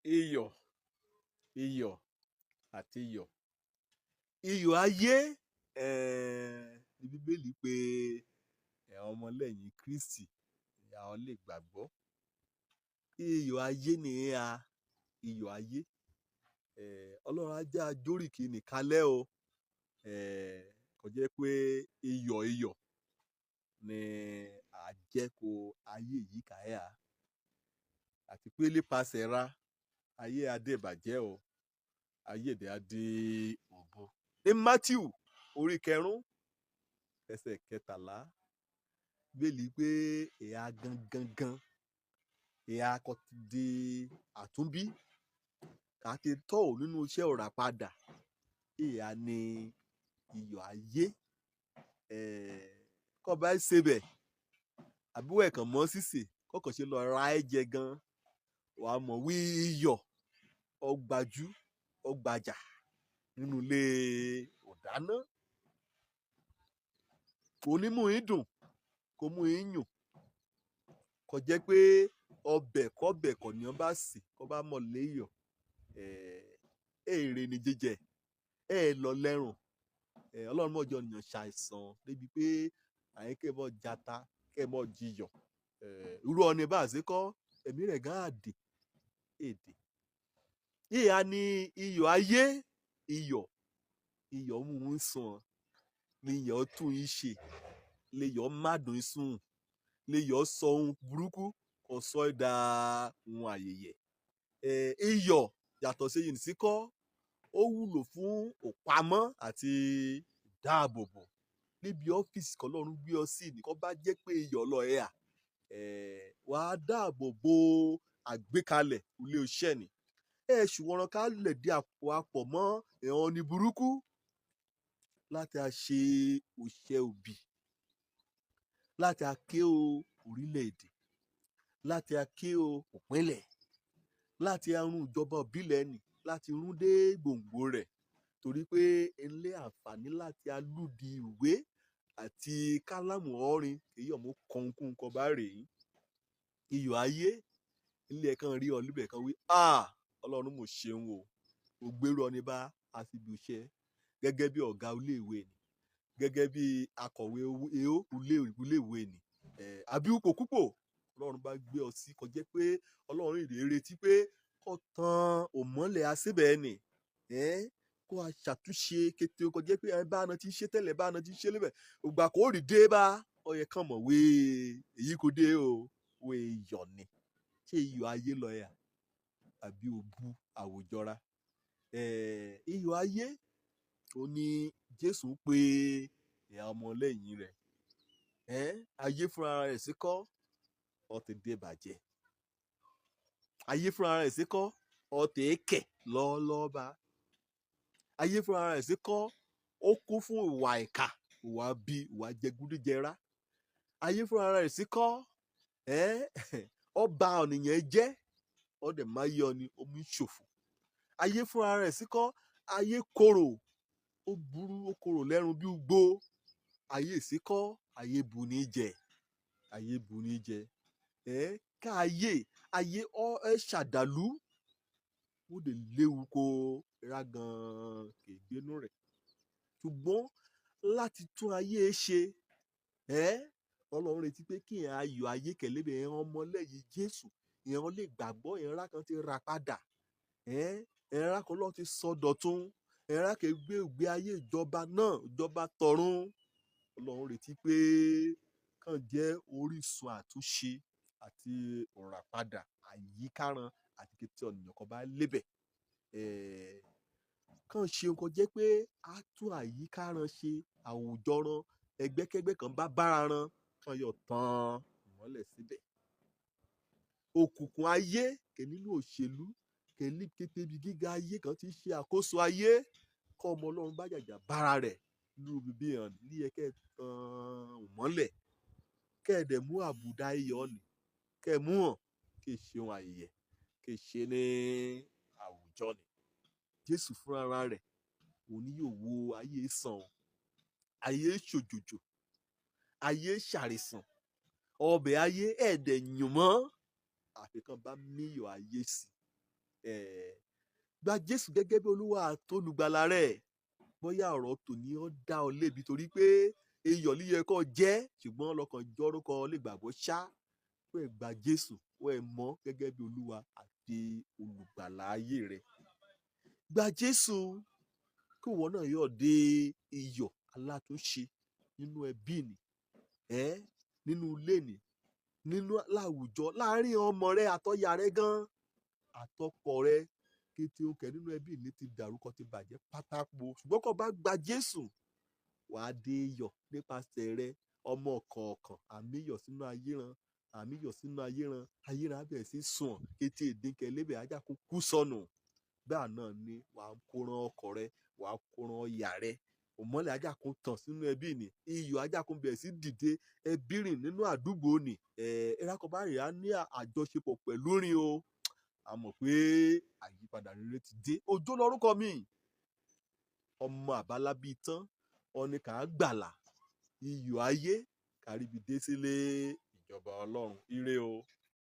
iyọ̀ iyọ̀ àti iyọ̀. Iyọ̀ ayé ní Bíbélì pé àwọn ọmọlẹ́yìn Kristi àwọn lè gbàgbọ́. Iyọ̀ ayé ni iyọ̀ ayé. Ọlọ́run á jẹ́ ajóríkì nìkalẹ́ o. Kò jẹ́ pé iyọ̀ ni àjẹkù ayé yìí kàyà. Àti pé nípasẹ̀ ra ayé adé bàjẹ́ o. Ayé èdè adé ògo. Ní Mátíù orí 9 ẹsẹ̀ 13 Bíbélì pé ìhà gangan ìhà kò ti di àtúnbí ká ti tọ́ ò nínú iṣẹ́ ọ̀rà padà. Ìhà ni iyọ̀ ayé. Kọ́ bá ṣe bẹ̀ àbúwọ̀ ẹ̀kan mọ́ sísè kọ́kàn ṣe lọ ra ẹ̀jẹ̀ gan wàá mọ̀ wí iyọ̀ ọgbàjú ọgbàjà nínú ilé ọ̀dáná. Kò ní mú yín dùn kò mú yín yùn. Kò jẹ́ pé ọbẹ̀ kọ́bẹ̀ kọ̀ ní wọ́n bá sè kọ́ bá mọ̀ léyọ̀. Èrè ni jíjẹ lọ lẹ́rùn. Ọlọ́run mọ̀jọ ènìyàn ṣàìsàn débi pé àyín kẹ́ mọ̀ jata kẹ́ mọ̀ jiyọ̀. Irú ọ̀nà bá ṣe kọ́ ẹ̀mí rẹ̀ gán àdè èdè. Ìhà ni iyọ̀ ayé. Iyọ̀ mú un sàn. Iyọ̀ tún yín ṣe. Iyọ̀ má dùn sùn. Iyọ̀ sọ ohun burúkú kò sọ ìdá ohun àyèyè. Iyọ̀ yàtọ̀ sí yìí sí kọ́ ó wúlò fún òpamọ́ àti ìdáàbòbò. Níbi ọ́fíìsì kan lọ́run gbé ọ sí ní kó bá jẹ́ pé iyọ̀ lọ wàá dáàbò bo àgbékalẹ̀ ilé iṣẹ́ ni. Ṣùgbọ́n ká lè di àpò mọ́ ẹ̀hàn ní burúkú láti ṣe òṣìṣẹ́ òbí, láti ké o orílẹ̀-èdè, láti ké o òpínlẹ̀, láti run ìjọba òbílẹ̀ nì, láti run dé gbòǹgbò rẹ̀. Torí pé ilé àǹfààní láti alúdi ìwé àti kálámù ọ̀rin èyí ọ̀mú kọ̀ọ̀kùn kan bá rèé. Iyọ̀ ayé ilé ẹ̀kan rí ọ níbẹ̀ kan wí Ọlọ́run mo ṣeun o. Mo gbérú ọ ní bá a sì bí iṣẹ́ gẹ́gẹ́ bí ọ̀gá ilé ìwé ni, gẹ́gẹ́ bí akọ̀wé ilé ìwé ni. Àbí ipò púpọ̀ Ọlọ́run bá gbé ọ sí kò jẹ́ pé Ọlọ́run ìrètí pé kó tan òmọ́lẹ̀ asíbẹ̀ ni. Kó a ṣàtúnṣe kété kò jẹ́ pé bá a ti ṣe tẹ́lẹ̀ bá a ti ṣe lébẹ̀. Ògbà kò rí dé bá ọyẹ kan mọ̀ wé èyí kò dé o. Wé iyọ̀ ni. Ṣé iyọ̀ ayé lọ yà? Àbí òbu àwùjọra? Iyọ̀ ayé ó ní Jésù pé ìhà ọmọlẹ́yìn rẹ̀. Ayé fúnra rẹ̀ sí kọ́ ó ti dé bàjẹ́. Ayé fúnra rẹ̀ sí kọ́ ó ti kẹ̀ lọ́ọ́lọ́ba. Ayé fúnra rẹ̀ sí kọ́ ó kún fún ìwà ìkà, ìwà bí, ìwà jẹgúdújẹrá. Ayé fúnra rẹ̀ sí kọ́ ó ba ènìyàn jẹ́ ó dẹ̀ máa yọ ni omi ṣòfò. Ayé fúnra rẹ̀ sí kọ́ ayé korò ó burú ó korò lẹ́run bí ugbó. Ayé sí kọ́ ayé bu ní jẹ. Ayé bu ní jẹ. Ká ayé ọ ṣàdàlú ó lè léwu kó rágan kègbénú rẹ̀. Ṣùgbọ́n láti tún ayé ṣe Ọlọ́run retí pé kí ayọ̀ ayé kẹ̀lébẹ̀ ẹran ọmọlẹ́yìn Jésù ìran lè gbàgbọ́ ìran kan ti ra padà. Ìran kan lọ́ọ́ ti sọ dọ̀tun. Ìran kan gbé ìgbé ayé ìjọba náà ìjọba tọ̀run. Ọlọ́run retí pé kàn jẹ́ orísun àtúnṣe àti ìràpadà àyíkáran àti kété ọ̀nìyàn kan bá lébẹ̀. Kàn ṣe nǹkan jẹ́ pé a tún àyíkáran ṣe àwùjọran ẹgbẹ́kẹ́gbẹ́ kan bá bára ran kàn yọ tán ìmọ́lẹ̀ síbẹ̀. Òkùnkùn ayé kè nínú òṣèlú kè ní kété ibi gíga ayé kan ti ṣe àkóso ayé kọ́ ọmọ Ọlọ́run bá jàjà bára rẹ̀ nínú bíbí hàn ní ẹ̀kẹ́ tán ìmọ́lẹ̀ kẹ́ẹ̀dẹ̀ mú àbùdá iyọ̀ nì kẹ́ẹ̀ mú hàn kí ṣe ohun àyẹ̀yẹ kí ṣe ní àwùjọ ni. Jésù fúnra rẹ̀ òun ni yóò wo ayé sàn, ayé ṣòjòjò, ayé ṣàrìsàn, ọbẹ̀ ayé ẹ̀ẹ́dẹ̀ yùn mọ́ àfikàn bá míyọ̀ ayé sí. Gba Jésù gẹ́gẹ́ bí Olúwa àtolùgbàlà rẹ̀. Bóyá ọ̀rọ̀ tòní ó dá ọ lébi torí pé iyọ̀ ló yẹ kó jẹ́, ṣùgbọ́n ọlọ́kàn jọ́rúkọ lè gbàgbọ́ ṣá. Wọ́n ẹ̀ gba Jésù, wọ́n ẹ̀ mọ̀ gẹ́gẹ́ bí Olúwa àti olùgbàlà ayé rẹ̀. Gba Jésù kí ìwọ náà yóò dé iyọ̀ alátúnṣe nínú ẹbí ni, nínú ilé ni, nínú láwùjọ, láàárín ọmọ rẹ àtọ̀yà rẹ gan, àtọkọ rẹ, kété òkè nínú ẹbí ni ti dàrú kó ti bàjẹ́ pátákó. Ṣùgbọ́n kó bá gba Jésù, wàá dé iyọ̀ nípasẹ̀ rẹ. Ọmọ kọ̀ọ̀kan àmìyọ̀ sínú ayéran, àmìyọ̀ sínú ayéran, ayéran abẹ̀ sí sùn kété ìdínkẹ̀ lébẹ̀ ajá kú sọnù. Bẹ́ẹ̀ náà ni wàá kóran ọkọ rẹ, wàá kóran ọ̀yà rẹ. Òmọ́lẹ̀ ajá kún tàn sínú ẹbí ni, iyọ̀ ajá kún bẹ̀rẹ̀ sí dìde ẹbí rìn nínú àdúgbò ni. Ẹ̀rákọ̀bá rẹ̀ á ní àjọṣepọ̀ pẹ̀lú rìn o. A mọ̀ pé àyípadà rere ti dé. Òjó lórúkọ mi, ọmọ àbálábí tán, ọ̀nì kà á gbàlà, iyọ̀ ayé, kàríbi dé sílé ìjọba Ọlọ́run. Ire o.